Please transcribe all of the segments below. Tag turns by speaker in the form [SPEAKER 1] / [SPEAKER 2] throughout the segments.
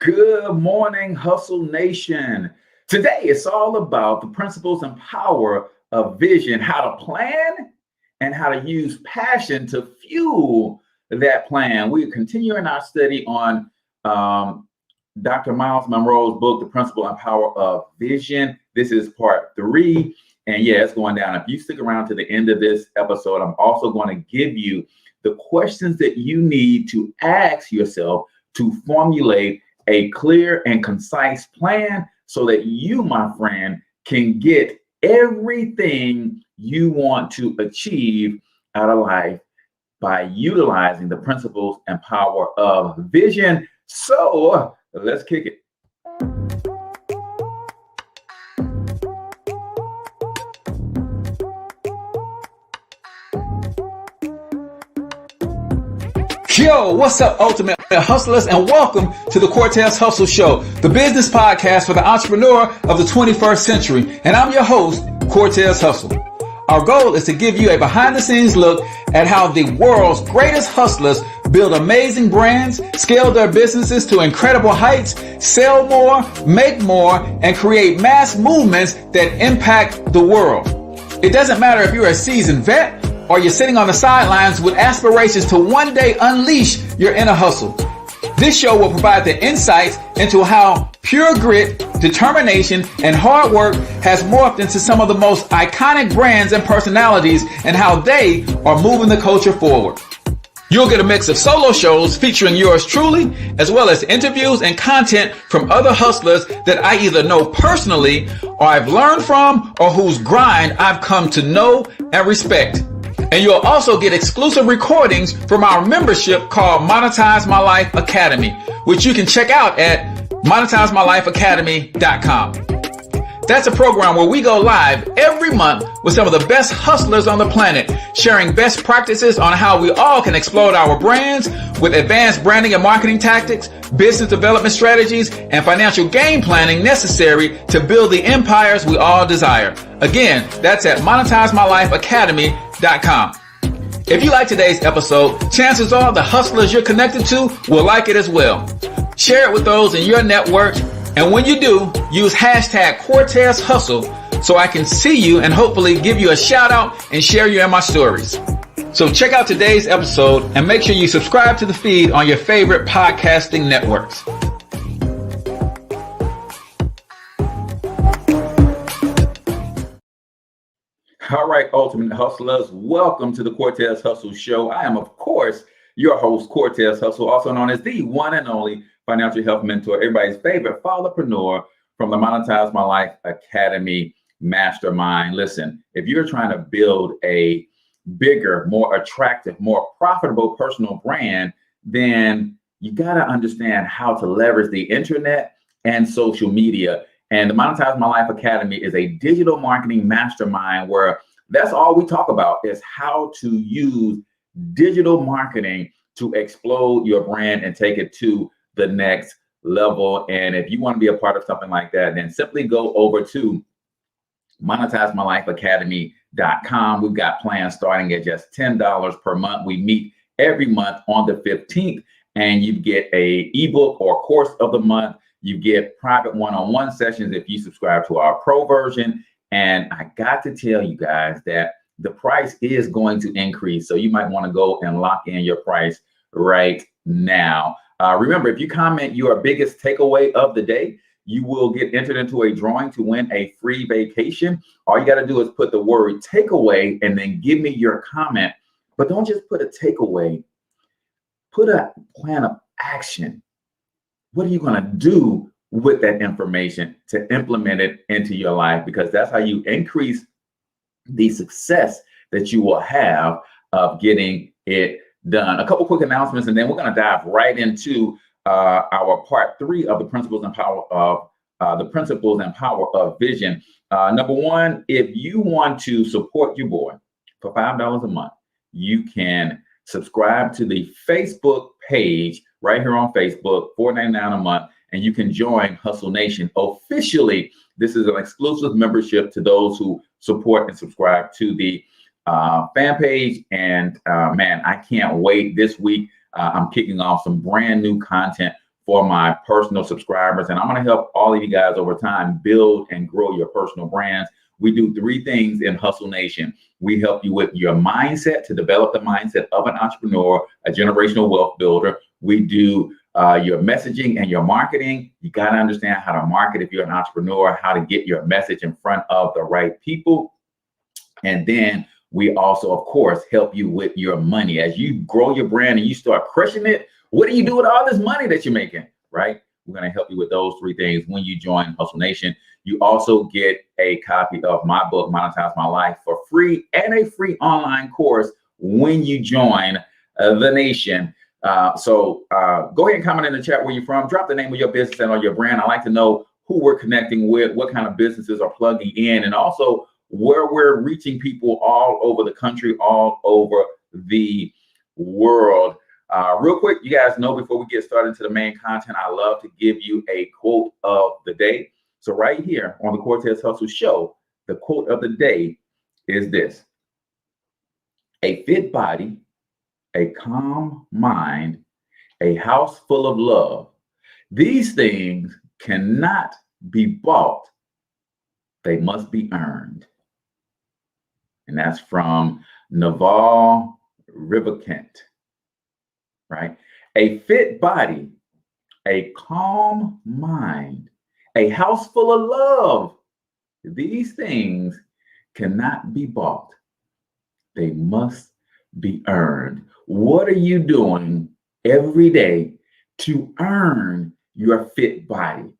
[SPEAKER 1] Good morning, Hustle Nation. Today, it's all about the principles and power of vision, how to plan and how to use passion to fuel that plan. We're continuing our study on Dr. Myles Munroe's book, The Principle and Power of Vision. This is part 3. And yeah, it's going down. If you stick around to the end of this episode, I'm also going to give you the questions that you need to ask yourself to formulate a clear and concise plan so that you, my friend, can get everything you want to achieve out of life by utilizing the principles and power of vision. So let's kick it.
[SPEAKER 2] Yo, what's up, Ultimate Hustlers, and welcome to the Cortez Hustle Show, the business podcast for the entrepreneur of the 21st century. And I'm your host, Cortez Hustle. Our goal is to give you a behind-the-scenes look at how the world's greatest hustlers build amazing brands, scale their businesses to incredible heights, sell more, make more, and create mass movements that impact the world. It doesn't matter if you're a seasoned vet or you're sitting on the sidelines with aspirations to one day unleash your inner hustle. This show will provide the insights into how pure grit, determination, and hard work has morphed into some of the most iconic brands and personalities and how they are moving the culture forward. You'll get a mix of solo shows featuring yours truly, as well as interviews and content from other hustlers that I either know personally or I've learned from or whose grind I've come to know and respect. And you'll also get exclusive recordings from our membership called Monetize My Life Academy, which you can check out at monetizemylifeacademy.com. That's a program where we go live every month with some of the best hustlers on the planet, sharing best practices on how we all can explode our brands with advanced branding and marketing tactics, business development strategies, and financial game planning necessary to build the empires we all desire. Again, that's at monetizemylifeacademy.com. If you like today's episode, chances are the hustlers you're connected to will like it as well. Share it with those in your network. And when you do, use hashtag Cortez Hustle so I can see you and hopefully give you a shout out and share you in my stories. So check out today's episode and make sure you subscribe to the feed on your favorite podcasting networks.
[SPEAKER 1] All right, Ultimate Hustlers, welcome to the Cortez Hustle Show. I am, of course, your host, Cortez Hustle, also known as the one and only financial health mentor, everybody's favorite fatherpreneur from the Monetize My Life Academy Mastermind. Listen, if you're trying to build a bigger, more attractive, more profitable personal brand, then you got to understand how to leverage the internet and social media. And the Monetize My Life Academy is a digital marketing mastermind where that's all we talk about is how to use digital marketing to explode your brand and take it to the next level. And if you want to be a part of something like that, then simply go over to monetizemylifeacademy.com. We've got plans starting at just $10 per month. We meet every month on the 15th, and you get a ebook or course of the month. You get private one-on-one sessions if you subscribe to our pro version. And I got to tell you guys that the price is going to increase. So you might want to go and lock in your price right now. Remember, if you comment your biggest takeaway of the day, you will get entered into a drawing to win a free vacation. All you got to do is put the word takeaway and then give me your comment. But don't just put a takeaway. Put a plan of action. What are you going to do with that information to implement it into your life? Because that's how you increase the success that you will have of getting it done. A couple quick announcements, and then we're going to dive right into our part 3 of the principles and power of vision. Number one, if you want to support your boy for $5 a month, you can subscribe to the Facebook page right here on Facebook, $4.99 a month, and you can join Hustle Nation officially. This is an exclusive membership to those who support and subscribe to the fan page. And man, I can't wait. This week, I'm kicking off some brand new content for my personal subscribers. And I'm going to help all of you guys over time build and grow your personal brands. We do 3 things in Hustle Nation. We help you with your mindset, to develop the mindset of an entrepreneur, a generational wealth builder. We do your messaging and your marketing. You got to understand how to market if you're an entrepreneur, how to get your message in front of the right people. And then we also, of course, help you with your money. As you grow your brand and you start crushing it, what do you do with all this money that you're making, right? We're going to help you with those 3 things when you join Hustle Nation. You also get a copy of my book, Monetize My Life, for free, and a free online course when you join the nation. So go ahead and comment in the chat where you're from. Drop the name of your business and or your brand. I like to know who we're connecting with, what kind of businesses are plugging in, and also where we're reaching people all over the country, all over the world. Real quick, you guys know, before we get started into the main content, I love to give you a quote of the day. So right here on the Cortez Hustle Show, the quote of the day is this: a fit body, a calm mind, a house full of love. These things cannot be bought. They must be earned. And that's from Naval Ravikant, right? A fit body, a calm mind, a house full of love. These things cannot be bought. They must be earned. What are you doing every day to earn your fit body?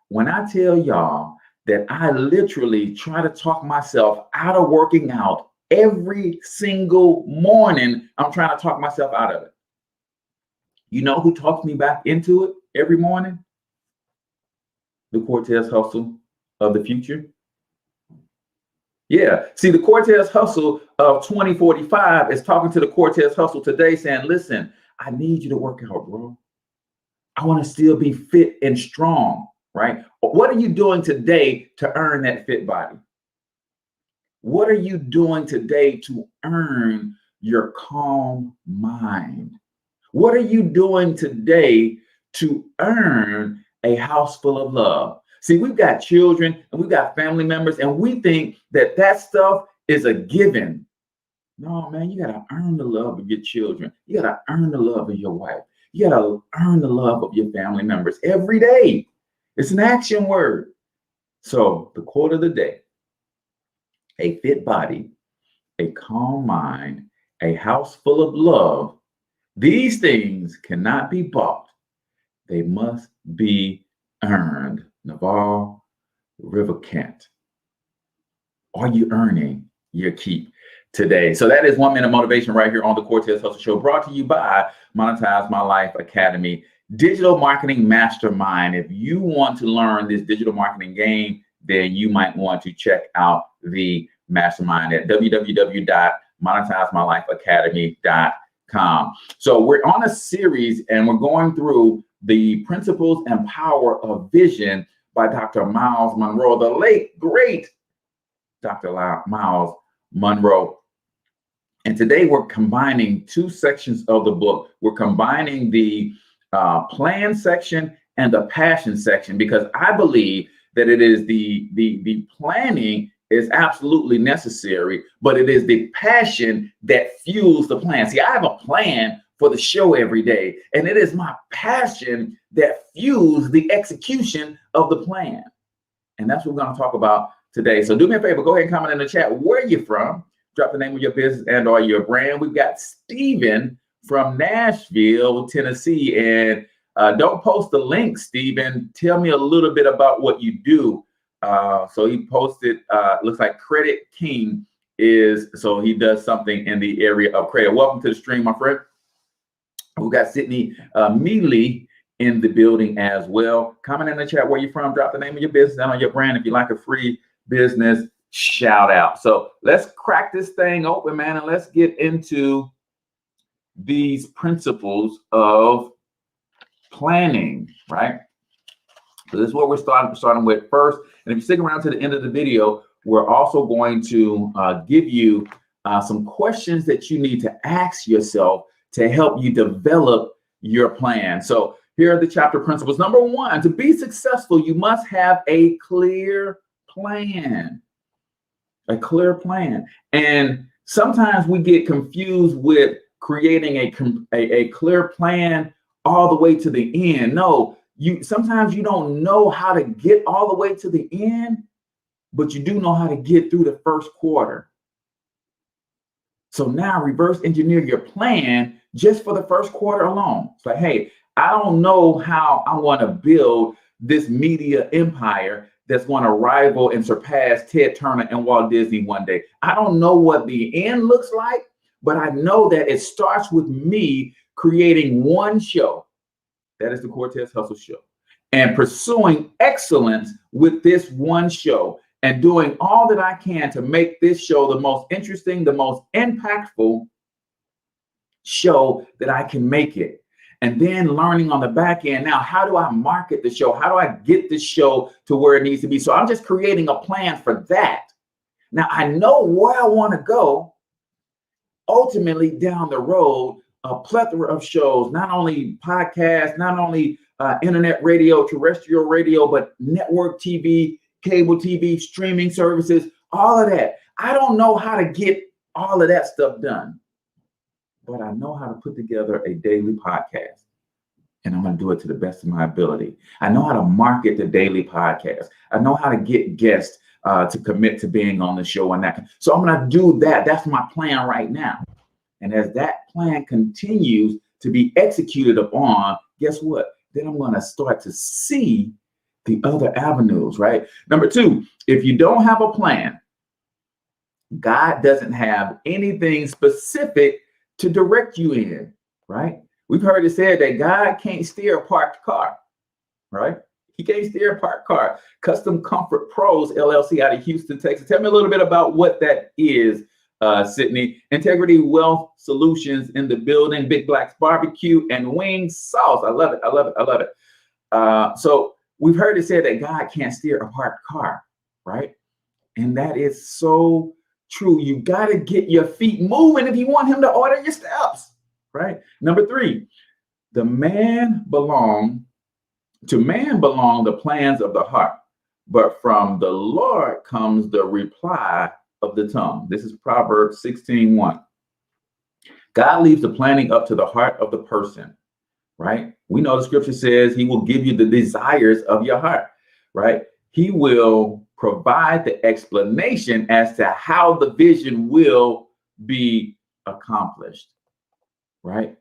[SPEAKER 1] When I tell y'all that I literally try to talk myself out of working out every single morning, I'm trying to talk myself out of it. You know who talks me back into it every morning? The Cortez Hustle of the future. Yeah, see, the Cortez Hustle of 2045 is talking to the Cortez Hustle today saying, listen, I need you to work out, bro. I want to still be fit and strong, right? What are you doing today to earn that fit body? What are you doing today to earn your calm mind? What are you doing today to earn a house full of love? See, we've got children and we've got family members, and we think that that stuff is a given. No, man, you got to earn the love of your children. You got to earn the love of your wife. You got to earn the love of your family members every day. It's an action word. So the quote of the day: a fit body, a calm mind, a house full of love. These things cannot be bought. They must be earned. Naval Ravikant. Are you earning your keep today? So that is 1 minute motivation right here on the Cortez Hustle Show, brought to you by Monetize My Life Academy, Digital Marketing Mastermind. If you want to learn this digital marketing game, then you might want to check out the mastermind at www.monetizemylifeacademy.com. So we're on a series and we're going through the principles and power of vision by Dr. Myles Munroe, the late, great Dr. Myles Munroe. And today we're combining 2 sections of the book. We're combining the plan section and the passion section, because I believe that it is the planning is absolutely necessary, but it is the passion that fuels the plan. See, I have a plan for the show every day, and it is my passion that fuels the execution of the plan. And that's what we're going to talk about today. So do me a favor, go ahead and comment in the chat where you're from. Drop the name of your business and or your brand. We've got Stephen from Nashville, Tennessee. And don't post the link, Stephen. Tell me a little bit about what you do. So he posted, looks like Credit King so he does something in the area of credit. Welcome to the stream, my friend. We've got Sydney Mealy in the building as well. Comment in the chat where you're from. Drop the name of your business and on your brand if you like a free business shout out. So let's crack this thing open, man, and let's get into these principles of planning, right? So this is what we're starting with first. And if you stick around to the end of the video, we're also going to give you some questions that you need to ask yourself to help you develop your plan. So Here are the chapter principles. Number one, to be successful, you must have a clear plan. A clear plan. And sometimes we get confused with creating a clear plan all the way to the end. No, sometimes you don't know how to get all the way to the end, but you do know how to get through the first quarter. So now reverse engineer your plan just for the first quarter alone. It's like, hey, I don't know how I want to build this media empire that's going to rival and surpass Ted Turner and Walt Disney one day. I don't know what the end looks like, but I know that it starts with me creating one show. That is the Cortez Hustle Show. And pursuing excellence with this one show and doing all that I can to make this show the most interesting, the most impactful show that I can make it. And then learning on the back end, now, how do I market the show? How do I get the show to where it needs to be? So I'm just creating a plan for that. Now, I know where I want to go. Ultimately, down the road, a plethora of shows, not only podcasts, not only internet radio, terrestrial radio, but network TV, cable TV, streaming services, all of that. I don't know how to get all of that stuff done, but I know how to put together a daily podcast, and I'm going to do it to the best of my ability. I know how to market the daily podcast. I know how to get guests to commit to being on the show and that. So I'm going to do that. That's my plan right now. And as that plan continues to be executed upon, guess what? Then I'm going to start to see the other avenues, right? Number two, if you don't have a plan, God doesn't have anything specific to direct you in, right? We've heard it said that God can't steer a parked car, right? He can't steer a parked car. Custom Comfort Pros, LLC out of Houston, Texas. Tell me a little bit about what that is, Sydney. Integrity Wealth Solutions in the building. Big Black's Barbecue and Wing Sauce. I love it. I love it. I love it. So we've heard it said that God can't steer a parked car, right? And that is so true. You got to get your feet moving if you want him to order your steps, right? Number three, to man belong the plans of the heart, but from the Lord comes the reply of the tongue. This is Proverbs 16:1. God leaves the planning up to the heart of the person, right? We know the scripture says he will give you the desires of your heart, right? He will provide the explanation as to how the vision will be accomplished, right?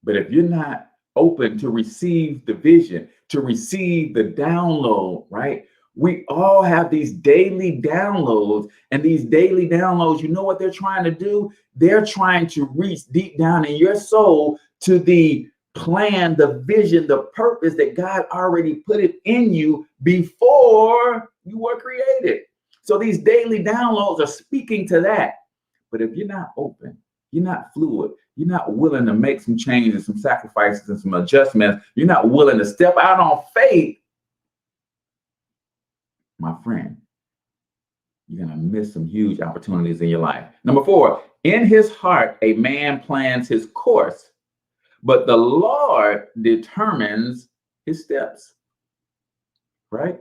[SPEAKER 1] But if you're not open to receive the vision, to receive the download, right? We all have these daily downloads, and these daily downloads, you know what they're trying to do? They're trying to reach deep down in your soul to the plan, the vision, the purpose that God already put it in you before you were created. So these daily downloads are speaking to that. But if you're not open, you're not fluid, you're not willing to make some changes, some sacrifices, and some adjustments, you're not willing to step out on faith, my friend, you're going to miss some huge opportunities in your life. Number four, in his heart, a man plans his course, but the Lord determines his steps, right?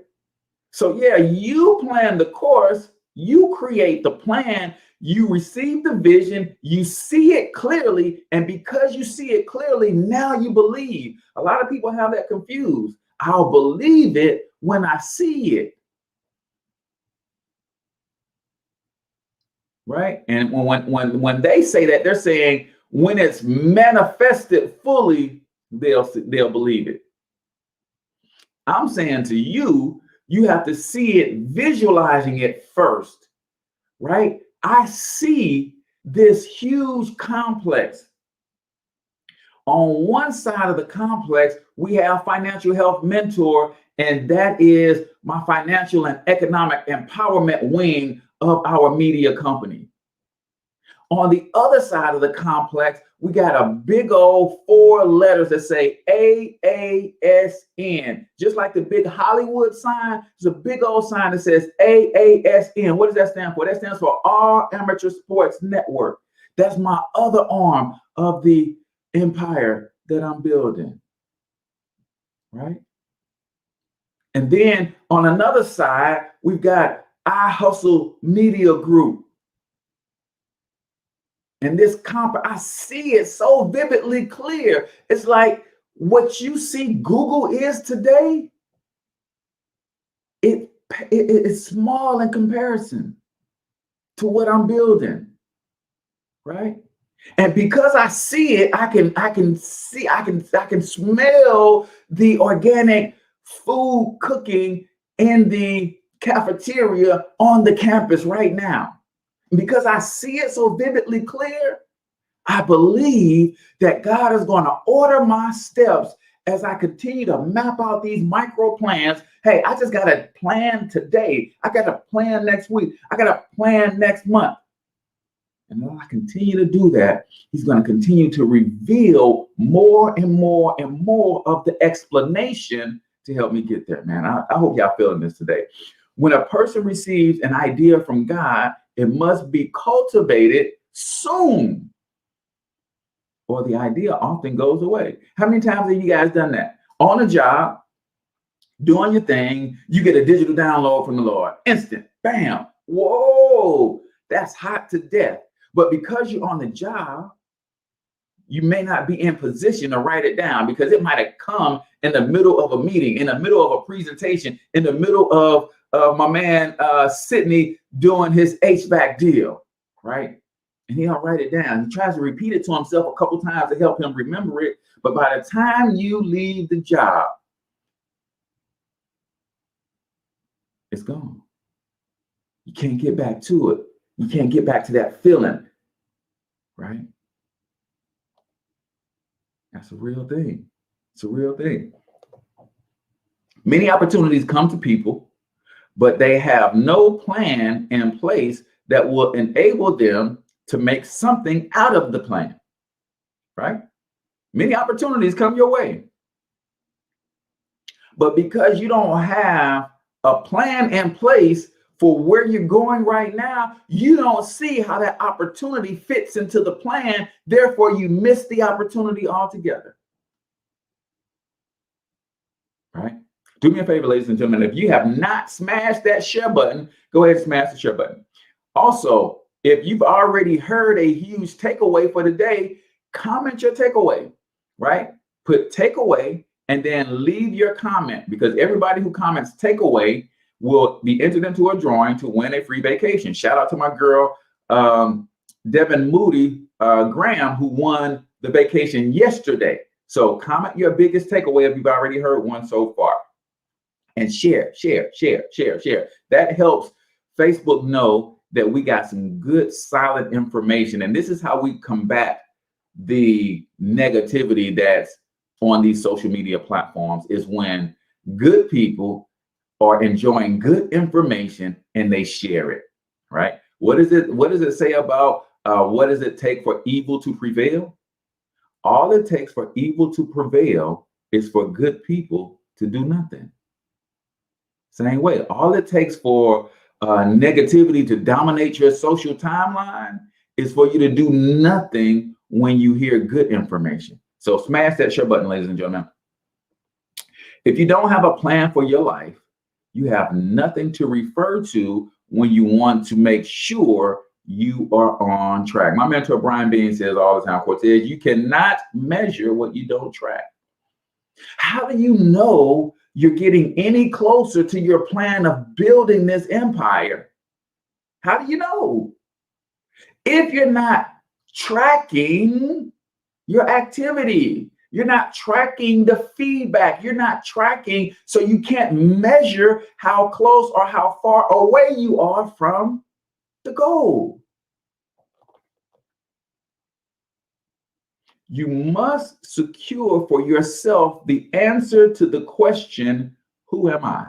[SPEAKER 1] So yeah, you plan the course, you create the plan, you receive the vision, you see it clearly, and because you see it clearly, now you believe. A lot of people have that confused. I'll believe it when I see it. Right? And when they say that, they're saying when it's manifested fully, they'll believe it. I'm saying to you, you have to see it, visualizing it first, right? I see this huge complex. On one side of the complex, we have Financial Health Mentor, and that is my financial and economic empowerment wing of our media company. On the other side of the complex, we got a big old 4 letters that say AASN. Just like the big Hollywood sign, there's a big old sign that says AASN. What does that stand for? That stands for All Amateur Sports Network. That's my other arm of the empire that I'm building. right? And then on another side, we've got I Hustle Media Group. And this I see it so vividly clear. It's like what you see Google is today, it's small in comparison to what I'm building, right? And because I see it, I can smell the organic food cooking in the cafeteria on the campus right now. Because I see it so vividly clear, I believe that God is going to order my steps as I continue to map out these micro plans. Hey, I just got to plan today. I got to plan next week. I got to plan next month. And when I continue to do that, he's going to continue to reveal more and more and more of the explanation to help me get there, man. I hope y'all feeling this today. When a person receives an idea from God, it must be cultivated soon, or the idea often goes away. How many times have you guys done that? On a job, doing your thing, you get a digital download from the Lord. Instant, bam, whoa, that's hot to death. But because you're on the job, you may not be in position to write it down because it might have come in the middle of a meeting, in the middle of a presentation, in the middle of my man Sydney doing his HVAC deal, right? And he'll write it down. He tries to repeat it to himself a couple times to help him remember it. But by the time you leave the job, it's gone. You can't get back to it. You can't get back to that feeling, right? That's a real thing. It's a real thing. Many opportunities come to people, but they have no plan in place that will enable them to make something out of the plan, right? Many opportunities come your way. But because you don't have a plan in place for where you're going right now, you don't see how that opportunity fits into the plan. Therefore, you miss the opportunity altogether. Right? Do me a favor, ladies and gentlemen. If you have not smashed that share button, go ahead and smash the share button. Also, if you've already heard a huge takeaway for the day, comment your takeaway, right? Put takeaway and then leave your comment, because everybody who comments takeaway will be entered into a drawing to win a free vacation. Shout out to my girl, Devin Moody Graham, who won the vacation yesterday. So comment your biggest takeaway if you've already heard one so far. And share. That helps Facebook know that we got some good, solid information. And this is how we combat the negativity that's on these social media platforms, is when good people are enjoying good information and they share it, right? What does it say about what does it take for evil to prevail? All it takes for evil to prevail is for good people to do nothing. Same way, all it takes for negativity to dominate your social timeline is for you to do nothing when you hear good information. So smash that share button, ladies and gentlemen. If you don't have a plan for your life, you have nothing to refer to when you want to make sure you are on track. My mentor, Brian Bean, says all the time, Cortez, you cannot measure what you don't track. How do you know you're getting any closer to your plan of building this empire? How do you know? If you're not tracking your activity, you're not tracking the feedback, you're not tracking, so you can't measure how close or how far away you are from the goal. You must secure for yourself the answer to the question, who am I?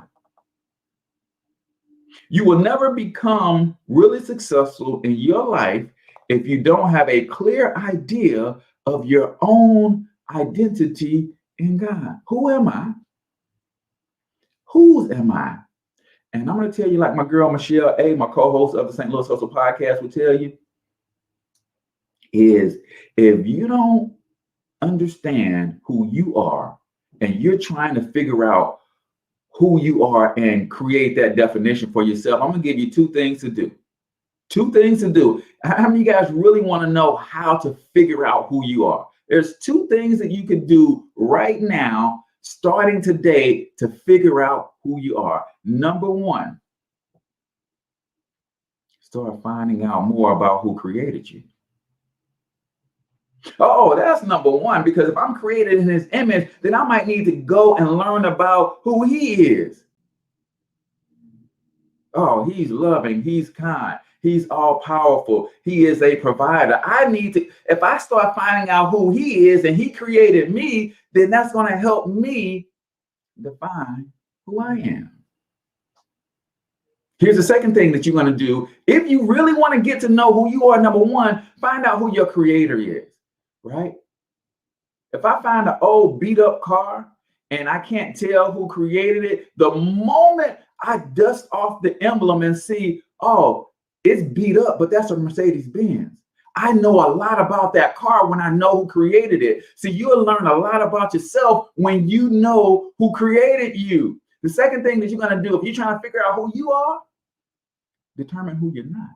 [SPEAKER 1] You will never become really successful in your life if you don't have a clear idea of your own identity in God. Who am I? Whose am I? And I'm going to tell you, like my girl Michelle A., my co-host of the St. Louis Hustle podcast, will tell you, is if you don't understand who you are and you're trying to figure out who you are and create that definition for yourself, I'm going to give you two things to do. Two things to do. How many of you guys really want to know how to figure out who you are? There's two things that you can do right now, starting today, to figure out who you are. Number one, start finding out more about who created you. Oh, that's number one, because if I'm created in his image, then I might need to go and learn about who he is. Oh, he's loving, he's kind, he's all powerful, he is a provider. I need to, if I start finding out who he is and he created me, then that's going to help me define who I am. Here's the second thing that you're going to do. If you really want to get to know who you are, number one, find out who your creator is, right? If I find an old beat up car and I can't tell who created it, the moment I dust off the emblem and see, oh, it's beat up, but that's a Mercedes-Benz. I know a lot about that car when I know who created it. So you'll learn a lot about yourself when you know who created you. The second thing that you're going to do, if you're trying to figure out who you are, determine who you're not.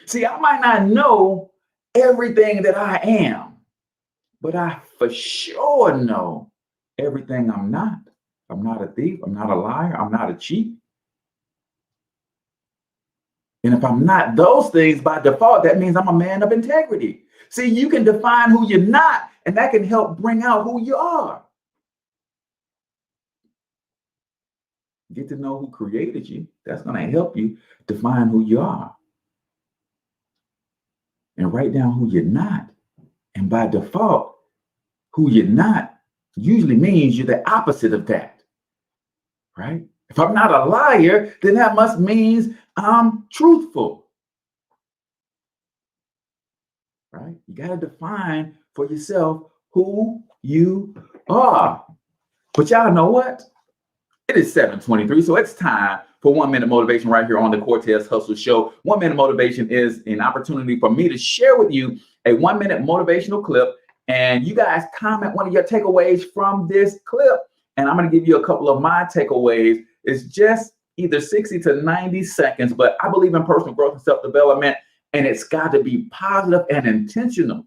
[SPEAKER 1] See, I might not know everything that I am, but I for sure know everything I'm not. I'm not a thief. I'm not a liar. I'm not a cheat. And if I'm not those things by default, that means I'm a man of integrity. See, you can define who you're not, and that can help bring out who you are. Get to know who created you. That's going to help you define who you are. And write down who you're not. And by default, who you're not usually means you're the opposite of that, right? If I'm not a liar, then that must mean I'm truthful, right? You got to define for yourself who you are. But y'all know what? It is 7:23, so it's time for 1 Minute Motivation right here on the Cortez Hustle Show. 1 Minute Motivation is an opportunity for me to share with you a 1 minute motivational clip, and you guys comment one of your takeaways from this clip, and I'm going to give you a couple of my takeaways. It's just either 60 to 90 seconds, but I believe in personal growth and self-development, and it's got to be positive and intentional,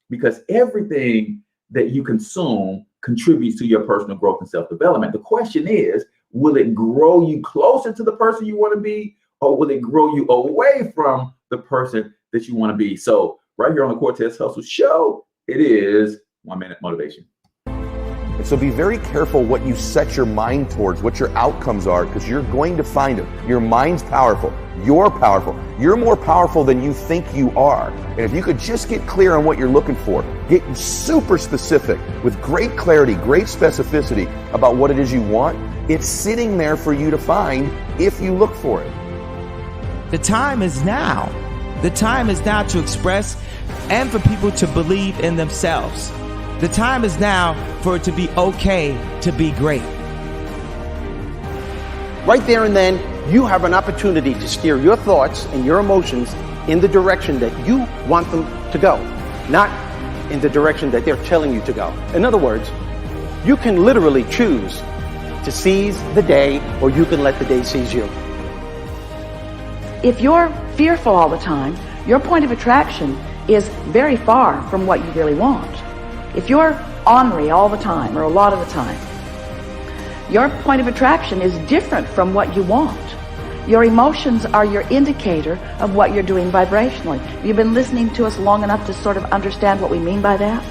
[SPEAKER 1] because everything that you consume contributes to your personal growth and self-development. The question is, will it grow you closer to the person you want to be, or will it grow you away from the person that you want to be? So right here on the Cortez Hustle Show, it is 1 Minute Motivation.
[SPEAKER 3] And so be very careful what you set your mind towards, what your outcomes are, because you're going to find them. Your mind's powerful. You're powerful. You're more powerful than you think you are. And if you could just get clear on what you're looking for, get super specific with great clarity, great specificity about what it is you want, it's sitting there for you to find if you look for it.
[SPEAKER 4] The time is now. The time is now to express and for people to believe in themselves. The time is now for it to be okay to be great.
[SPEAKER 5] Right there and then, you have an opportunity to steer your thoughts and your emotions in the direction that you want them to go, not in the direction that they're telling you to go. In other words, you can literally choose to seize the day, or you can let the day seize you.
[SPEAKER 6] If you're fearful all the time, your point of attraction is very far from what you really want. If you're ornery all the time, or a lot of the time, your point of attraction is different from what you want. Your emotions are your indicator of what you're doing vibrationally. You've been listening to us long enough to sort of understand what we mean by that?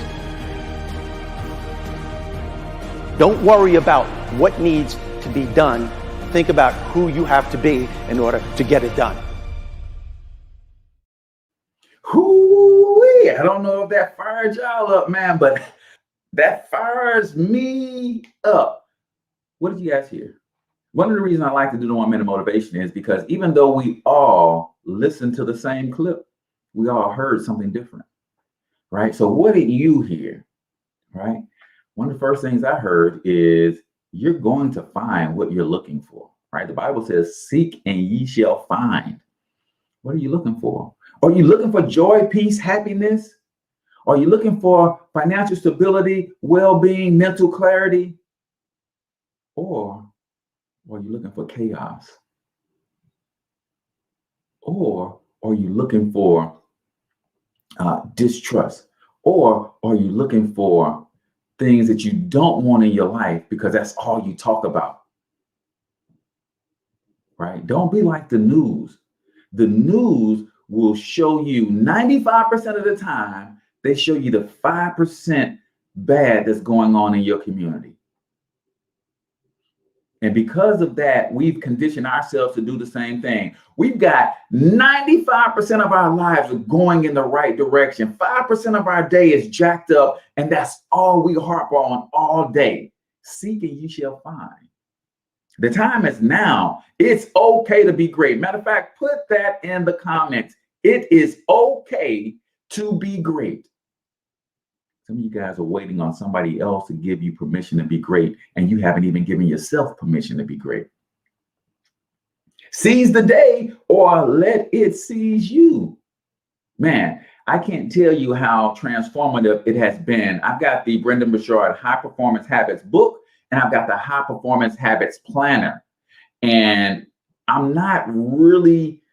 [SPEAKER 5] Don't worry about what needs to be done. Think about who you have to be in order to get it done.
[SPEAKER 1] Hoo-wee. I don't know if that fired y'all up, man, but that fires me up. What did you guys hear? One of the reasons I like to do the 1 Minute Motivation is because even though we all listened to the same clip, we all heard something different, right? So what did you hear, right? One of the first things I heard is you're going to find what you're looking for, right? The Bible says, seek and ye shall find. What are you looking for? Are you looking for joy, peace, happiness? Are you looking for financial stability, well-being, mental clarity? Or are you looking for chaos? Or are you looking for distrust? Or are you looking for things that you don't want in your life because that's all you talk about? Right? Don't be like the news. The news will show you 95% of the time, they show you the 5% bad that's going on in your community. And because of that, we've conditioned ourselves to do the same thing. We've got 95% of our lives are going in the right direction. 5% of our day is jacked up, and that's all we harp on all day. Seek and you shall find. The time is now. It's okay to be great. Matter of fact, put that in the comments. It is okay to be great. Some of you guys are waiting on somebody else to give you permission to be great, and you haven't even given yourself permission to be great. Seize the day or let it seize you. Man, I can't tell you how transformative it has been. I've got the Brendan Burchard High Performance Habits book, and I've got the High Performance Habits Planner. And I'm not really,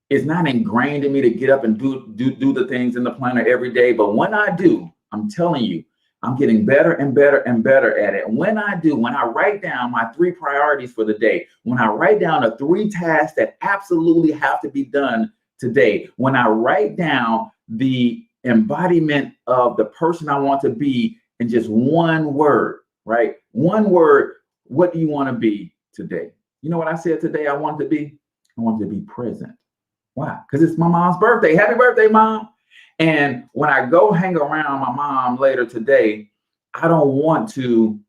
[SPEAKER 1] it's not ingrained in me to get up and do the things in the planner every day. But when I do, I'm telling you, I'm getting better and better and better at it. When I do, when I write down my 3 priorities for the day, when I write down the 3 tasks that absolutely have to be done today, when I write down the embodiment of the person I want to be in just one word, right? One word, what do you want to be today? You know what I said today I wanted to be? I wanted to be present. Why? Because it's my mom's birthday. Happy birthday, Mom. And when I go hang around my mom later today, I don't want to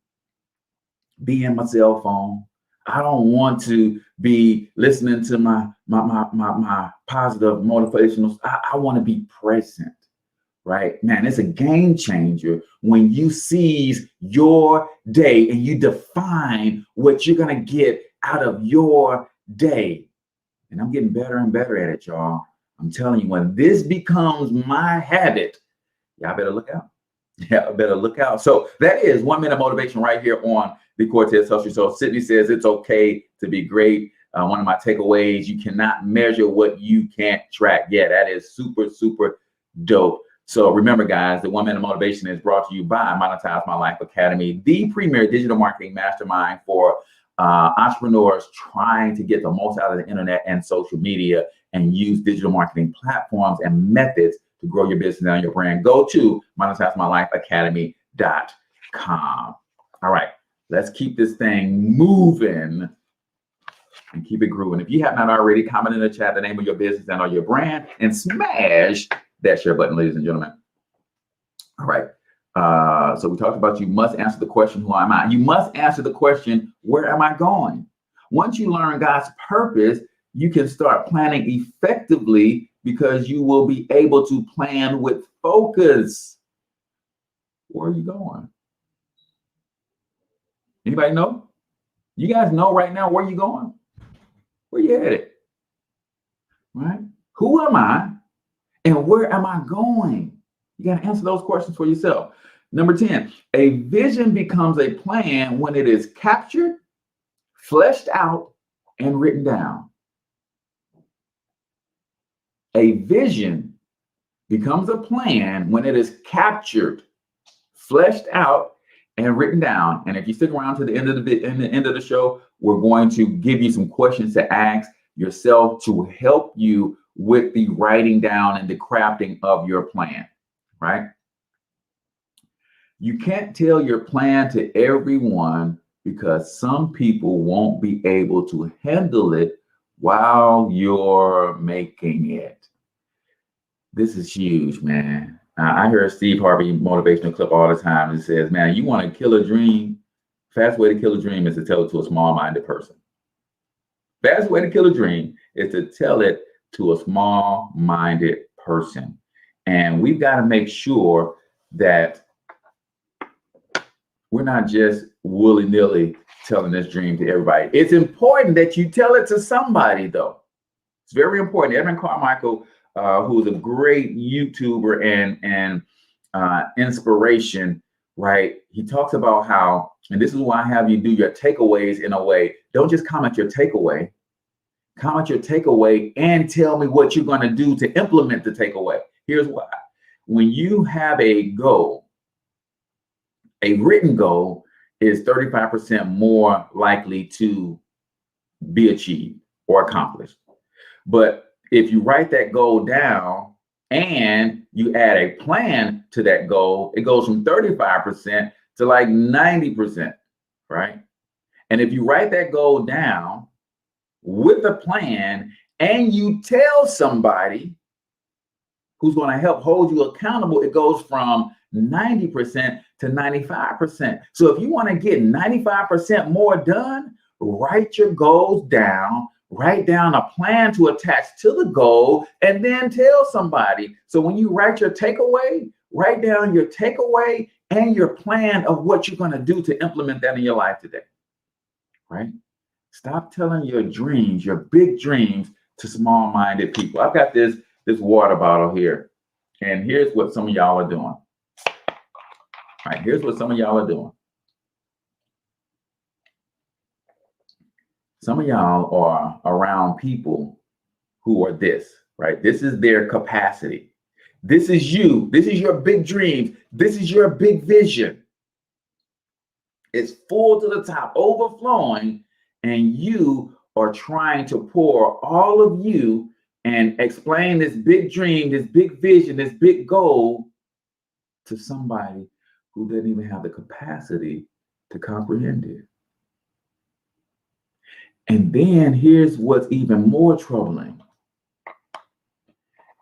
[SPEAKER 1] be in my cell phone. I don't want to be listening to my positive motivational. I want to be present, right? Man, it's a game changer when you seize your day and you define what you're going to get out of your day. And I'm getting better and better at it, y'all. I'm telling you, when this becomes my habit, y'all better look out. Yeah, better look out. So that is 1 minute motivation right here on the Cortez Hustle Show. Sydney says it's okay to be great. One of my takeaways, you cannot measure what you can't track. Yeah, that is super, super dope. So remember, guys, the 1 minute motivation is brought to you by Monetize My Life Academy, the premier digital marketing mastermind for entrepreneurs trying to get the most out of the internet and social media and use digital marketing platforms and methods to grow your business and your brand. Go to monetizemylifeacademy.com. All right, let's keep this thing moving and keep it grooving. If you have not already, comment in the chat the name of your business and or your brand and smash that share button, ladies and gentlemen. All right. So we talked about you must answer the question, who am I? You must answer the question, where am I going? Once you learn God's purpose, you can start planning effectively because you will be able to plan with focus. Where are you going? Anybody know? You guys know right now where you're going? Where you headed? Right? Who am I? And where am I going? You got to answer those questions for yourself. Number 10, a vision becomes a plan when it is captured, fleshed out, and written down. A vision becomes a plan when it is captured, fleshed out, and written down. And if you stick around to the end of the show, we're going to give you some questions to ask yourself to help you with the writing down and the crafting of your plan, right? You can't tell your plan to everyone because some people won't be able to handle it while you're making it. This is huge, man. I hear Steve Harvey motivational clip all the time. It says, man, you want to kill a dream? Fast way to kill a dream is to tell it to a small-minded person. Fast way to kill a dream is to tell it to a small-minded person. And we've got to make sure that we're not just willy-nilly telling this dream to everybody. It's important that you tell it to somebody, though. It's very important. Evan Carmichael, who's a great YouTuber and inspiration, right? He talks about how, and this is why I have you do your takeaways in a way. Don't just comment your takeaway. Comment your takeaway and tell me what you're going to do to implement the takeaway. Here's why. When you have a goal, a written goal is 35% more likely to be achieved or accomplished. But if you write that goal down and you add a plan to that goal, it goes from 35% to like 90%, right? And if you write that goal down with a plan and you tell somebody who's going to help hold you accountable, it goes from 90% to 95%. So if you want to get 95% more done, write your goals down, write down a plan to attach to the goal, and then tell somebody. So when you write your takeaway, write down your takeaway and your plan of what you're going to do to implement that in your life today, right? Stop telling your dreams, your big dreams, to small-minded people. I've got this water bottle here, and here's what some of y'all are doing. All right, here's what some of y'all are doing. Some of y'all are around people who are this, right? This is their capacity. This is you. This is your big dreams. This is your big vision. It's full to the top, overflowing, and you are trying to pour all of you and explain this big dream, this big vision, this big goal to somebody who doesn't even have the capacity to comprehend it. And then here's what's even more troubling,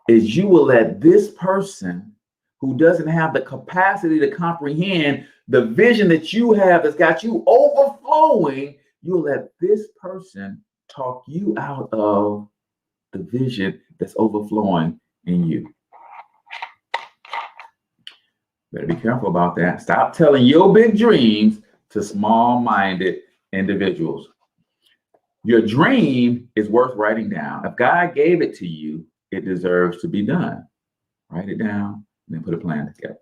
[SPEAKER 1] is you will let this person who doesn't have the capacity to comprehend the vision that you have that's got you overflowing, you'll let this person talk you out of the vision that's overflowing in you. Better be careful about that. Stop telling your big dreams to small-minded individuals. Your dream is worth writing down. If God gave it to you, it deserves to be done. Write it down and then put a plan together.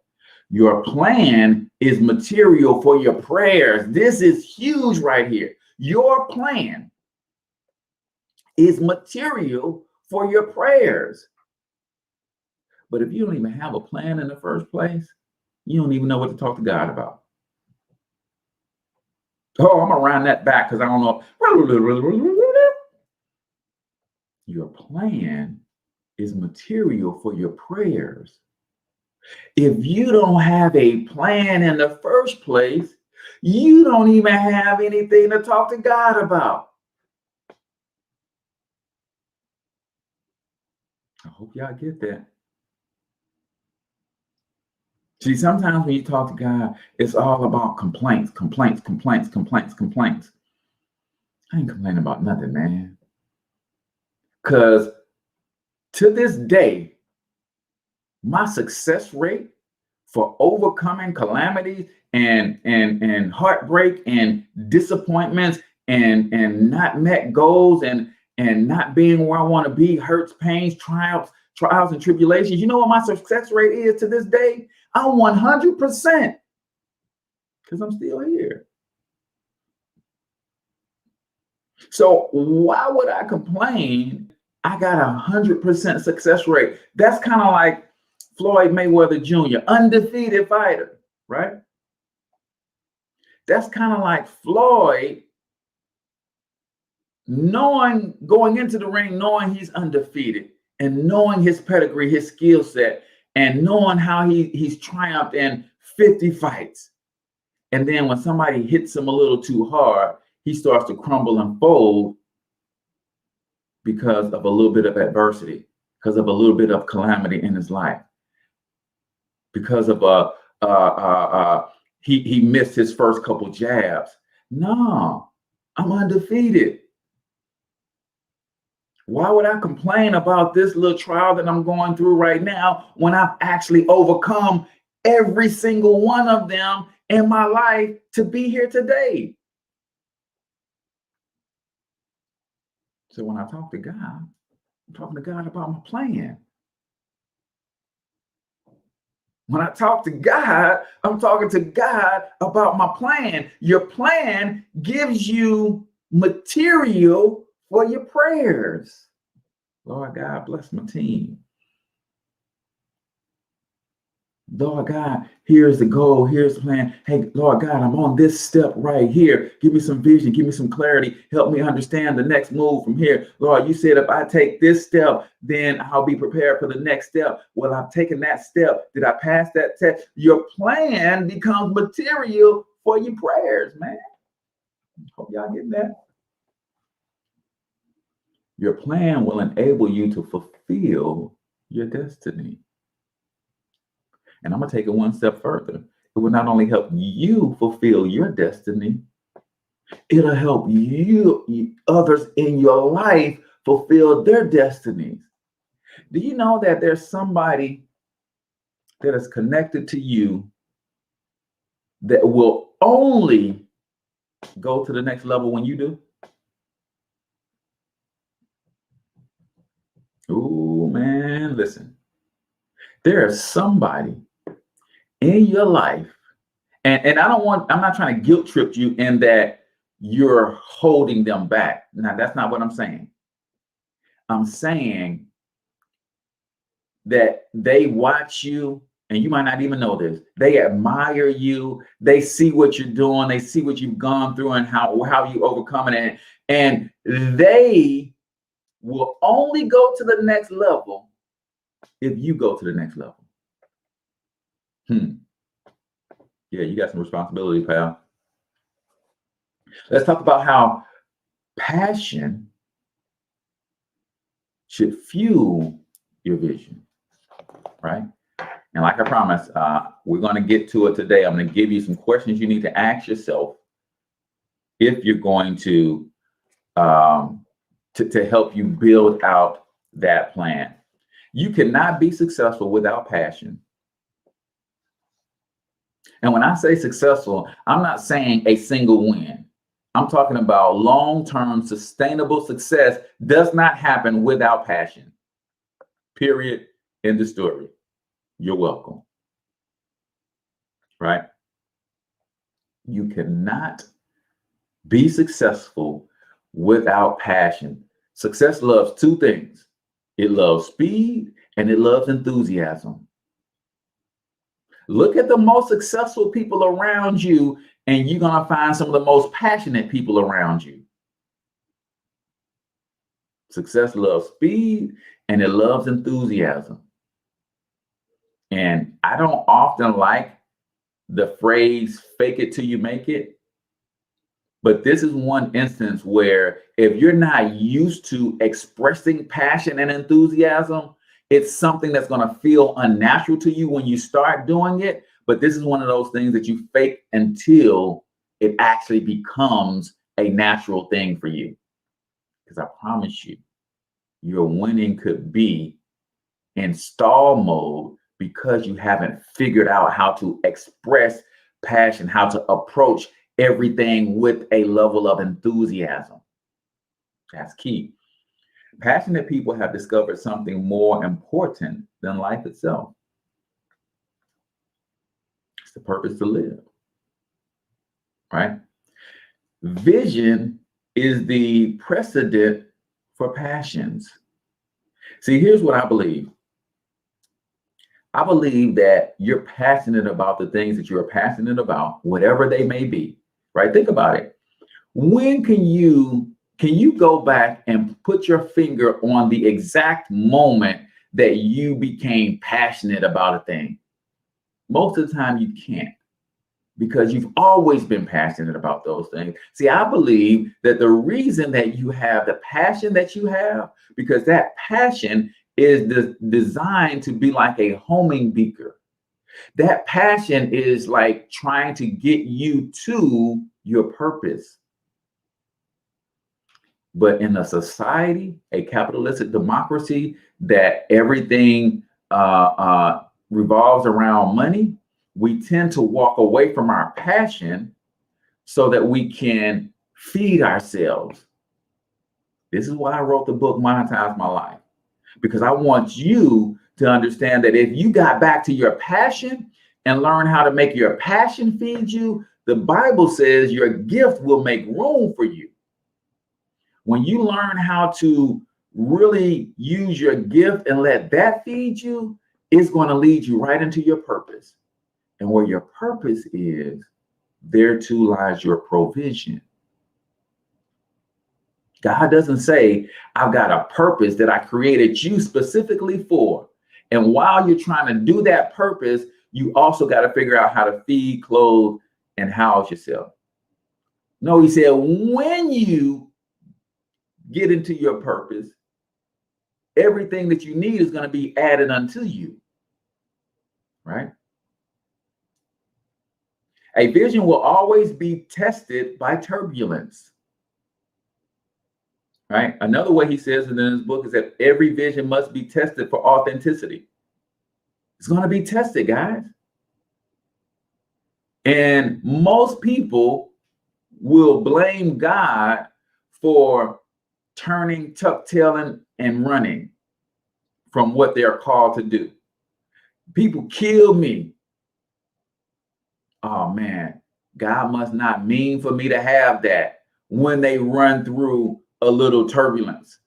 [SPEAKER 1] Your plan is material for your prayers. This is huge right here. Your plan is material for your prayers. But if you don't even have a plan in the first place, you don't even know what to talk to God about. Oh, I'm gonna round that back because I don't know. Your plan is material for your prayers. If you don't have a plan in the first place, you don't even have anything to talk to God about. I hope y'all get that. See, sometimes when you talk to God, it's all about complaints. I ain't complaining about nothing, man. Because to this day, my success rate for overcoming calamities and heartbreak and disappointments and not met goals and not being where I want to be, hurts, pains, trials and tribulations. You know what my success rate is to this day? I'm 100% because I'm still here. So why would I complain? I got 100% success rate. That's kind of like Floyd Mayweather Jr., undefeated fighter, right? That's kind of like Floyd going into the ring, knowing he's undefeated and knowing his pedigree, his skill set, and knowing how he's triumphed in 50 fights. And then when somebody hits him a little too hard, he starts to crumble and fold because of a little bit of adversity, because of a little bit of calamity in his life, because of he missed his first couple jabs. No, I'm undefeated. Why would I complain about this little trial that I'm going through right now when I've actually overcome every single one of them in my life to be here today? So when I talk to God, I'm talking to God about my plan. When I talk to God, I'm talking to God about my plan. Your plan gives you material for your prayers. Lord God, bless my team. Lord God, here's the goal. Here's the plan. Hey, Lord God, I'm on this step right here. Give me some vision. Give me some clarity. Help me understand the next move from here. Lord, you said if I take this step, then I'll be prepared for the next step. Well, I've taken that step. Did I pass that test? Your plan becomes material for your prayers, man. Hope y'all getting that. Your plan will enable you to fulfill your destiny. And I'm going to take it one step further. It will not only help you fulfill your destiny, it'll help you, others in your life, fulfill their destinies. Do you know that there's somebody that is connected to you that will only go to the next level when you do? Oh, man, listen. There is somebody in your life, and I'm not trying to guilt trip you in that you're holding them back. Now, that's not what I'm saying. I'm saying that they watch you, and you might not even know this. They admire you. They see what you're doing. They see what you've gone through and how you overcome it. And they will only go to the next level if you go to the next level. Yeah, you got some responsibility, pal. Let's talk about how passion should fuel your vision, right? And like I promised, we're going to get to it today. I'm going to give you some questions you need to ask yourself if you're going to help you build out that plan. You cannot be successful without passion. And when I say successful, I'm not saying a single win. I'm talking about long-term sustainable success does not happen without passion. Period. End of story. You're welcome. Right? You cannot be successful without passion. Success loves two things. It loves speed and it loves enthusiasm. Look at the most successful people around you, and you're going to find some of the most passionate people around you. Success loves speed and it loves enthusiasm. And I don't often like the phrase fake it till you make it. But this is one instance where if you're not used to expressing passion and enthusiasm, it's something that's going to feel unnatural to you when you start doing it. But this is one of those things that you fake until it actually becomes a natural thing for you. Because I promise you, your winning could be in stall mode because you haven't figured out how to express passion, how to approach everything with a level of enthusiasm. That's key. Passionate people have discovered something more important than life itself. It's the purpose to live, right? Vision is the precedent for passions. See, here's what I believe. I believe that you're passionate about the things that you're passionate about, whatever they may be, right? Think about it. When can you go back and put your finger on the exact moment that you became passionate about a thing? Most of the time you can't, because you've always been passionate about those things. See, I believe that the reason that you have the passion that you have, because that passion is designed to be like a homing beaker. That passion is like trying to get you to your purpose. But in a society, a capitalistic democracy, that everything revolves around money, we tend to walk away from our passion so that we can feed ourselves. This is why I wrote the book, Monetize My Life, because I want you to understand that if you got back to your passion and learn how to make your passion feed you, the Bible says your gift will make room for you. When you learn how to really use your gift and let that feed you, it's going to lead you right into your purpose. And where your purpose is, there too lies your provision. God doesn't say, I've got a purpose that I created you specifically for. And while you're trying to do that purpose, you also got to figure out how to feed, clothe, and house yourself. No, he said, when you get into your purpose, everything that you need is going to be added unto you. Right? A vision will always be tested by turbulence. Right? Another way he says it in his book is that every vision must be tested for authenticity. It's going to be tested, guys. And most people will blame God for turning, tuck-tailing, and running from what they're called to do. People kill me. Oh man, God must not mean for me to have that when they run through a little turbulence.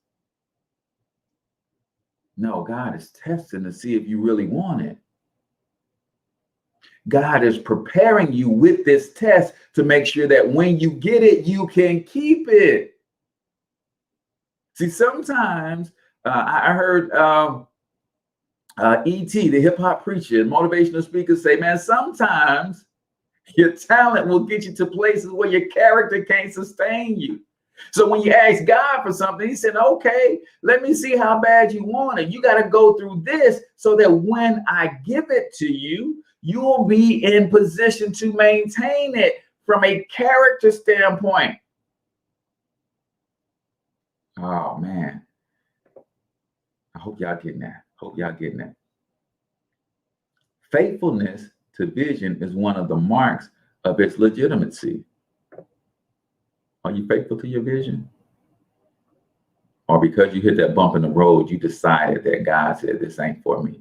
[SPEAKER 1] No, God is testing to see if you really want it. God is preparing you with this test to make sure that when you get it, you can keep it. See, sometimes I heard E.T., the hip hop preacher and motivational speaker, say, man, sometimes your talent will get you to places where your character can't sustain you. So when you ask God for something, he said, okay, let me see how bad you want it. You got to go through this so that when I give it to you, you will be in position to maintain it from a character standpoint. Oh, man. I hope y'all getting that. Faithfulness to vision is one of the marks of its legitimacy. Are you faithful to your vision? Or because you hit that bump in the road, you decided that God said, this ain't for me?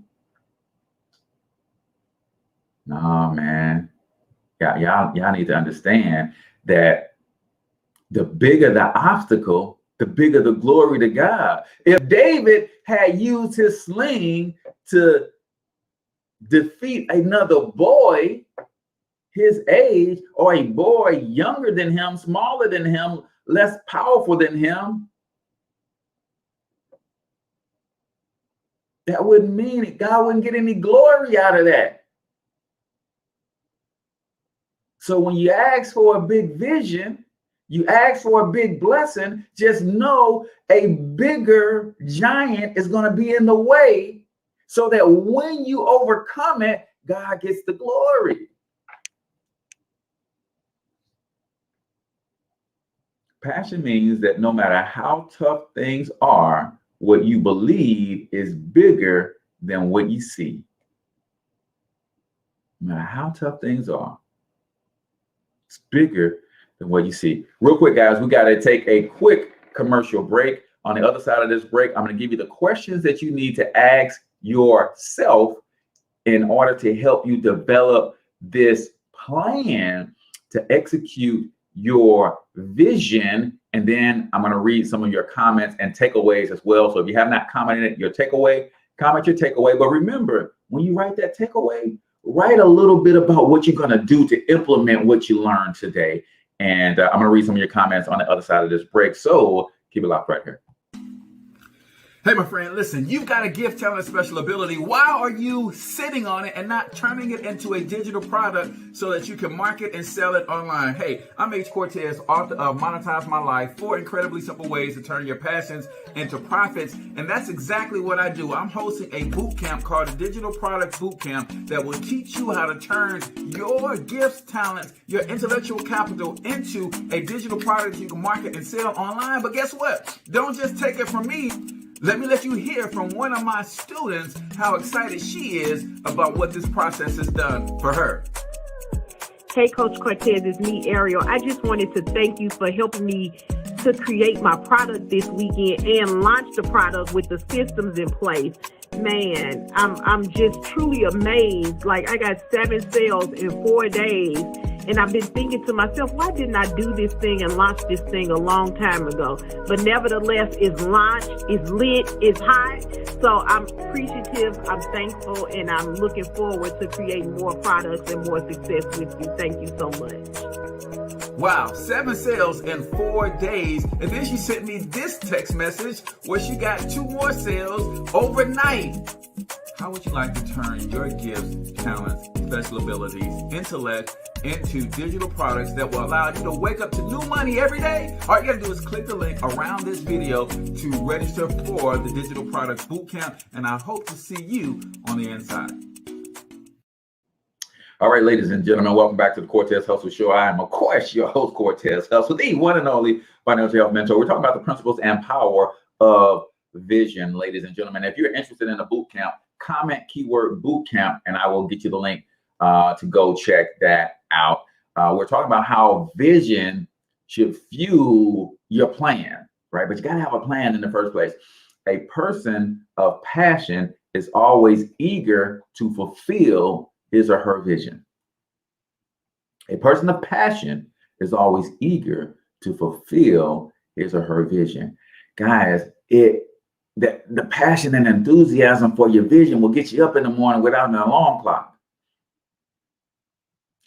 [SPEAKER 1] Nah, man. Y'all need to understand that the bigger the obstacle, the bigger the glory to God. If David had used his sling to defeat another boy his age, or a boy younger than him, smaller than him, less powerful than him, that wouldn't mean it. God wouldn't get any glory out of that. So when you ask for a big vision, you ask for a big blessing, just know a bigger giant is going to be in the way so that when you overcome it, God gets the glory. Passion means that no matter how tough things are, what you believe is bigger than what you see. No matter how tough things are, it's bigger than what you see. Real quick, guys, we got to take a quick commercial break. On the other side of this break, I'm going to give you the questions that you need to ask yourself in order to help you develop this plan to execute your vision. And then I'm going to read some of your comments and takeaways as well. So if you have not commented your takeaway, comment your takeaway. But remember, when you write that takeaway, write a little bit about what you're going to do to implement what you learned today. And I'm going to read some of your comments on the other side of this break. So keep it locked right here.
[SPEAKER 2] Hey, my friend, listen, you've got a gift, talent, special ability. Why are you sitting on it and not turning it into a digital product so that you can market and sell it online? Hey, I'm H. Cortez, author of Monetize My Life, 4 incredibly simple ways to turn your passions into profits. And that's exactly what I do. I'm hosting a boot camp called the Digital Products Bootcamp that will teach you how to turn your gifts, talents, your intellectual capital into a digital product you can market and sell online. But guess what? Don't just take it from me. Let me let you hear from one of my students how excited she is about what this process has done for her.
[SPEAKER 7] Hey, Coach Cortez, it's me, Ariel. I just wanted to thank you for helping me to create my product this weekend and launch the product with the systems in place. man, I'm just truly amazed. Like, I got 7 sales in 4 days. And I've been thinking to myself, why didn't I do this thing and launch this thing a long time ago? But nevertheless, it's launched, it's lit, it's hot. So I'm appreciative, I'm thankful, and I'm looking forward to creating more products and more success with you. Thank you so much.
[SPEAKER 2] Wow, 7 sales in 4 days. And then she sent me this text message where she got 2 more sales overnight. How would you like to turn your gifts, talents, special abilities, intellect into digital products that will allow you to wake up to new money every day? All you gotta do is click the link around this video to register for the Digital Products Bootcamp, and I hope to see you on the inside.
[SPEAKER 1] All right, ladies and gentlemen, welcome back to the Cortez Hustle Show. I am, of course, your host, Cortez Hustle, the one and only financial health mentor. We're talking about the principles and power of vision, ladies and gentlemen. If you're interested in a boot camp, comment keyword bootcamp, and I will get you the link to go check that out. We're talking about how vision should fuel your plan, right? But you got to have a plan in the first place. A person of passion is always eager to fulfill his or her vision. A person of passion is always eager to fulfill his or her vision. Guys, the passion and enthusiasm for your vision will get you up in the morning without an alarm clock.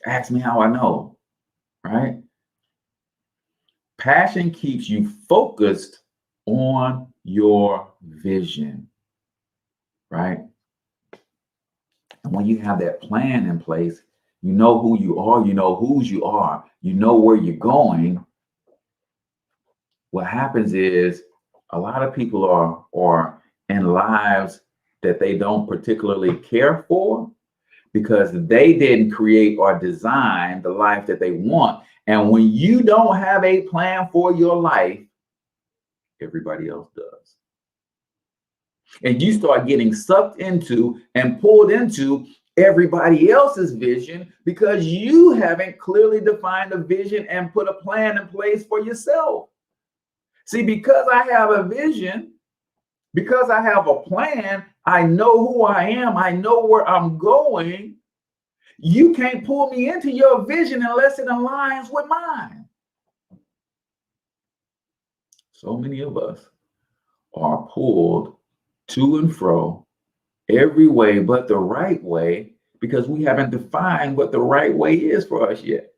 [SPEAKER 1] Ask me how I know, right? Passion keeps you focused on your vision, right? And when you have that plan in place, you know who you are, you know whose you are, you know where you're going. What happens is a lot of people are in lives that they don't particularly care for because they didn't create or design the life that they want. And when you don't have a plan for your life, everybody else does. And you start getting sucked into and pulled into everybody else's vision because you haven't clearly defined a vision and put a plan in place for yourself. See, because I have a vision, because I have a plan, I know who I am, I know where I'm going. You can't pull me into your vision unless it aligns with mine. So many of us are pulled to and fro every way but the right way because we haven't defined what the right way is for us yet.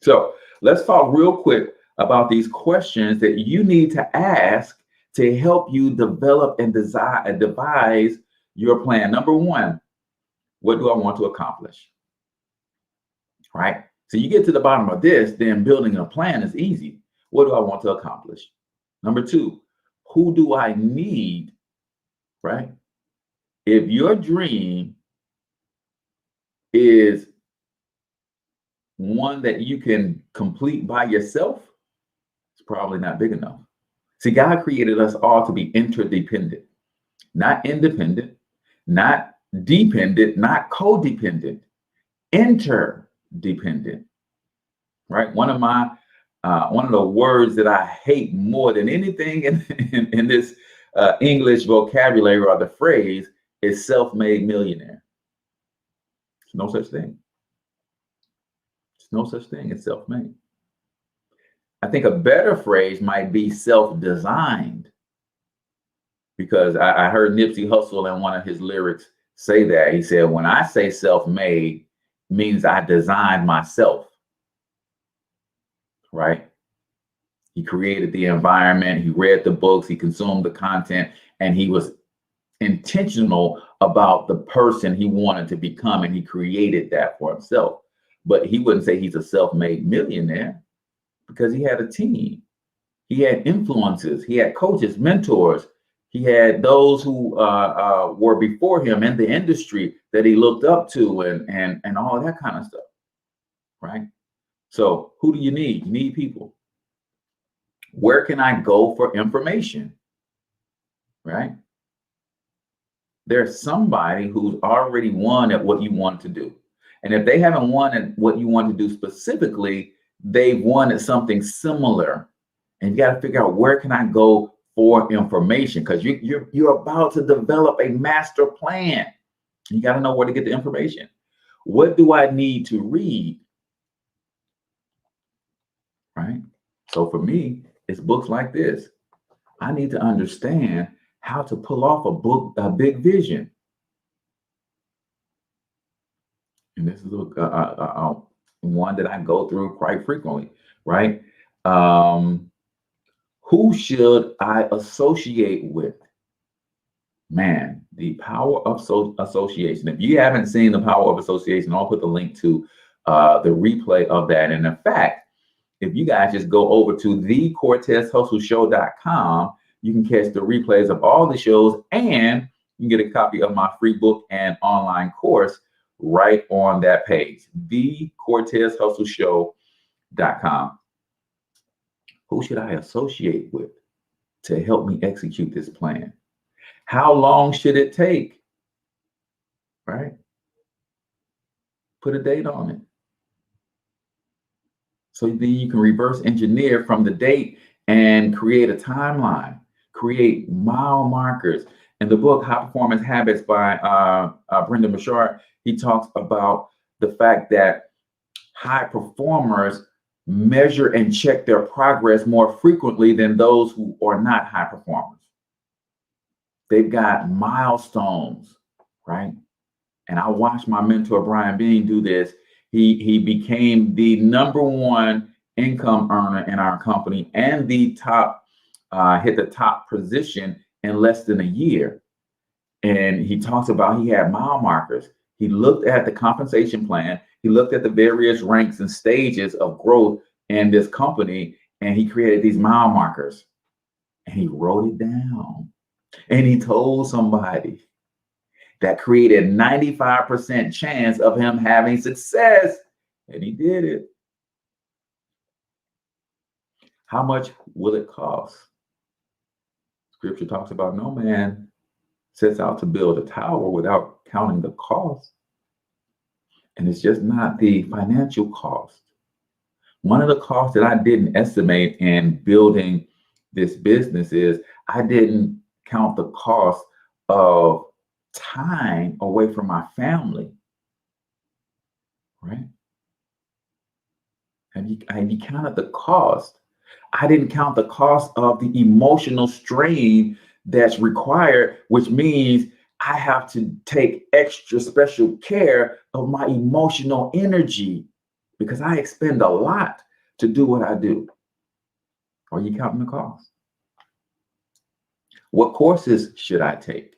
[SPEAKER 1] So let's talk real quick about these questions that you need to ask to help you develop and devise your plan. Number 1, what do I want to accomplish? Right? So you get to the bottom of this, then building a plan is easy. What do I want to accomplish? Number 2, who do I need? Right? If your dream is one that you can complete by yourself, it's probably not big enough. See, God created us all to be interdependent, not independent, not dependent, not codependent, interdependent, right? One of the words that I hate more than anything in this English vocabulary or the phrase is self-made millionaire. There's no such thing. There's no such thing as self-made. I think a better phrase might be self-designed, because I heard Nipsey Hussle in one of his lyrics say that. He said, when I say self-made, means I designed myself, right? He created the environment, he read the books, he consumed the content, and he was intentional about the person he wanted to become, and he created that for himself. But he wouldn't say he's a self-made millionaire because he had a team. He had influences, he had coaches, mentors. He had those who were before him in the industry that he looked up to and all of that kind of stuff, right? So who do you need? You need people. Where can I go for information, right? There's somebody who's already won at what you want to do. And if they haven't won at what you want to do specifically, they've won at something similar. And you got to figure out, where can I go for information, because you're about to develop a master plan. You got to know where to get the information. What do I need to read? Right? So for me, it's books like this. I need to understand how to pull off a big vision. And this is one that I go through quite frequently, right? Who should I associate with? Man, the power of association. If you haven't seen the power of association, I'll put the link to the replay of that. And in fact, if you guys just go over to thecortezhustleshow.com, you can catch the replays of all the shows, and you can get a copy of my free book and online course right on that page, thecortezhustleshow.com. Who should I associate with to help me execute this plan? How long should it take? Right? Put a date on it. So then you can reverse engineer from the date and create a timeline, create mile markers. In the book, High Performance Habits by Brendan Burchard, he talks about the fact that high performers measure and check their progress more frequently than those who are not high performers. They've got milestones, right? And I watched my mentor, Brian Bean, do this. He became the #1 income earner in our company and the top, hit the top position in less than a year. And he talks about he had mile markers. He looked at the compensation plan. He looked at the various ranks and stages of growth in this company, and he created these mile markers. And he wrote it down. And he told somebody. That created 95% chance of him having success. And he did it. How much will it cost? Scripture talks about no man sets out to build a tower without counting the cost. And it's just not the financial cost. One of the costs that I didn't estimate in building this business is I didn't count the cost of time away from my family, right? Have you counted the cost? I didn't count the cost of the emotional strain that's required, which means I have to take extra special care of my emotional energy because I expend a lot to do what I do. Are you counting the cost? What courses should I take?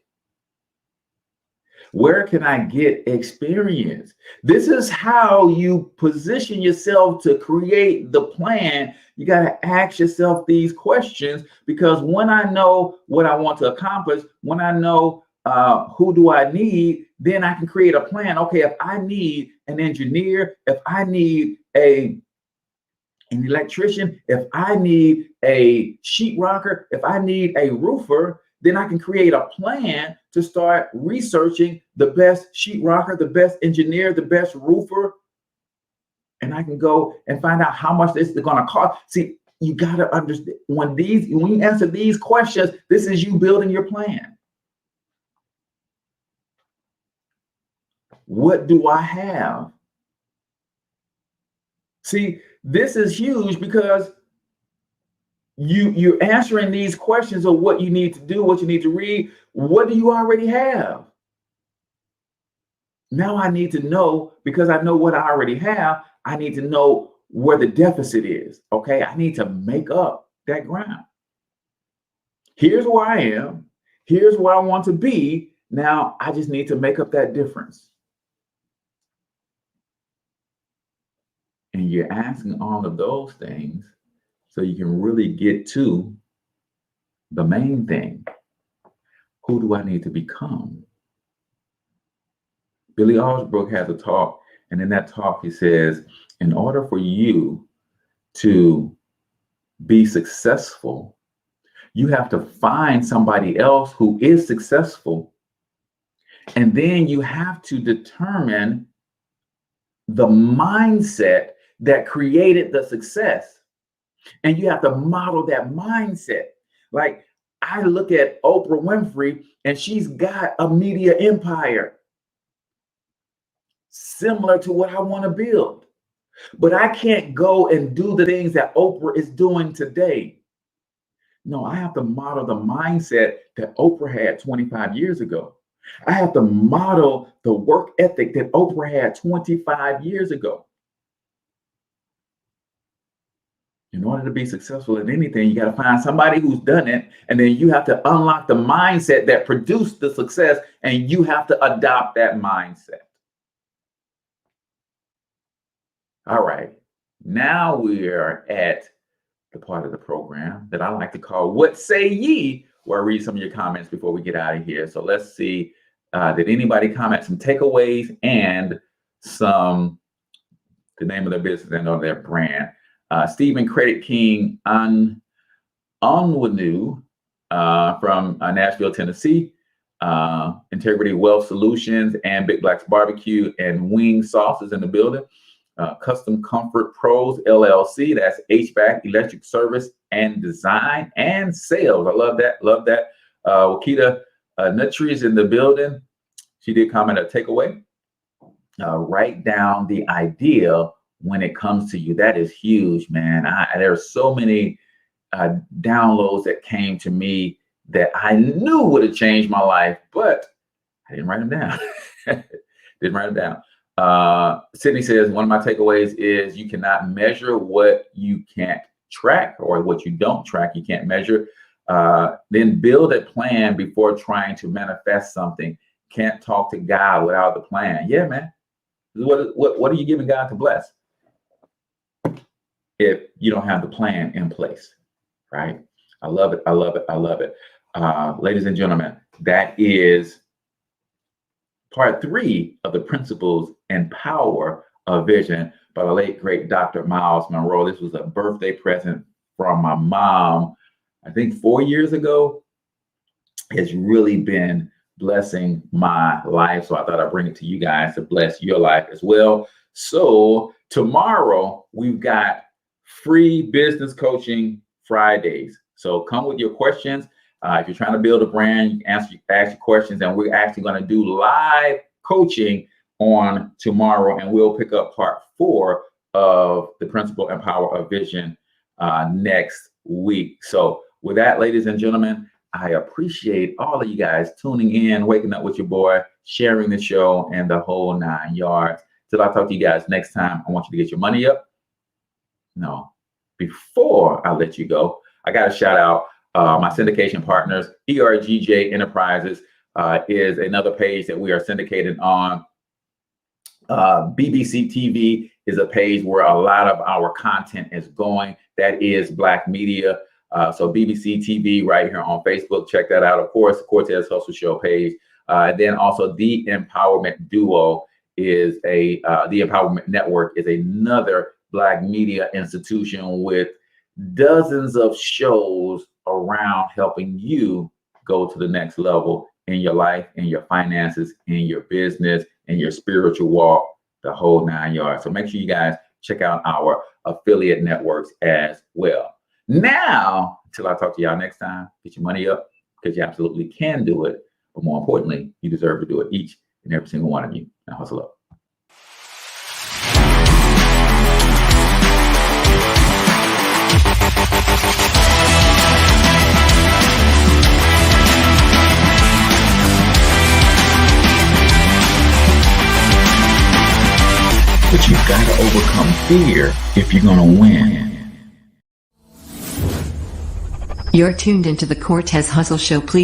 [SPEAKER 1] Where can I get experience? This is how you position yourself to create the plan. You got to ask yourself these questions, because when I know what I want to accomplish, when I know who do I need, then I can create a plan. Okay, if I need an engineer, if I need an electrician, if I need a sheetrocker, if I need a roofer, then I can create a plan to start researching the best sheetrocker, the best engineer, the best roofer. And I can go and find out how much this is going to cost. See, you got to understand when you answer these questions, this is you building your plan. What do I have? See, this is huge because you're answering these questions of what you need to do, what you need to read. What do you already have? Now I need to know, because I know what I already have, I need to know where the deficit is. Okay, I need to make up that ground. Here's where I am. Here's where I want to be. Now I just need to make up that difference. And you're asking all of those things so you can really get to the main thing. Who do I need to become? Billy Alsbrook has a talk, and in that talk he says, in order for you to be successful, you have to find somebody else who is successful, and then you have to determine the mindset that created the success. And you have to model that mindset. Like, I look at Oprah Winfrey and she's got a media empire similar to what I want to build. But I can't go and do the things that Oprah is doing today. No, I have to model the mindset that Oprah had 25 years ago. I have to model the work ethic that Oprah had 25 years ago. In order to be successful at anything, you got to find somebody who's done it, and then you have to unlock the mindset that produced the success, and you have to adopt that mindset. All right, now we are at the part of the program that I like to call What Say Ye, where I read some of your comments before we get out of here. So let's see, did anybody comment some takeaways and the name of their business and or their brand? Stephen Credit King Onwenu from Nashville, Tennessee. Integrity Wealth Solutions and Big Black's Barbecue and Wing Sauces in the building. Custom Comfort Pros LLC, that's HVAC, electric service and design and sales. I love that. Love that. Wakita Nutri is in the building. She did comment a takeaway. Write down the idea when it comes to you. That is huge, man. There are so many downloads that came to me that I knew would have changed my life, but I didn't write them down. Didn't write them down. Sydney says, one of my takeaways is you cannot measure what you can't track, or what you don't track, you can't measure. Then build a plan before trying to manifest something. Can't talk to God without the plan. Yeah, man. What are you giving God to bless if you don't have the plan in place, right? I love it. I love it. I love it. Ladies and gentlemen, that is part 3 of the Principles and Power of Vision by the late, great Dr. Myles Munroe. This was a birthday present from my mom, I think 4 years ago. It's really been blessing my life. So I thought I'd bring it to you guys to bless your life as well. So tomorrow we've got free business coaching Fridays. So come with your questions. If you're trying to build a brand, you can ask your questions, and we're actually going to do live coaching on tomorrow, and we'll pick up part 4 of the Principle and Power of Vision next week. So with that, ladies and gentlemen, I appreciate all of you guys tuning in, waking up with your boy, sharing the show, and the whole 9 yards. Till I talk to you guys next time, I want you to get your money up. No, before I let you go, I got to shout out my syndication partners. ERGJ Enterprises is another page that we are syndicated on. BBC TV is a page where a lot of our content is going. That is Black media. So BBC TV right here on Facebook. Check that out. Of course, the Cortez Hustle Show page. And then also the Empowerment Duo is the Empowerment Network is another Black media institution with dozens of shows around helping you go to the next level in your life, in your finances, in your business, in your spiritual walk, the whole 9 yards. So make sure you guys check out our affiliate networks as well. Now, until I talk to y'all next time, get your money up, because you absolutely can do it. But more importantly, you deserve to do it, each and every single one of you. Now hustle up. But you've got to overcome fear if you're going to win.
[SPEAKER 8] You're tuned into the Cortez Hustle Show. Please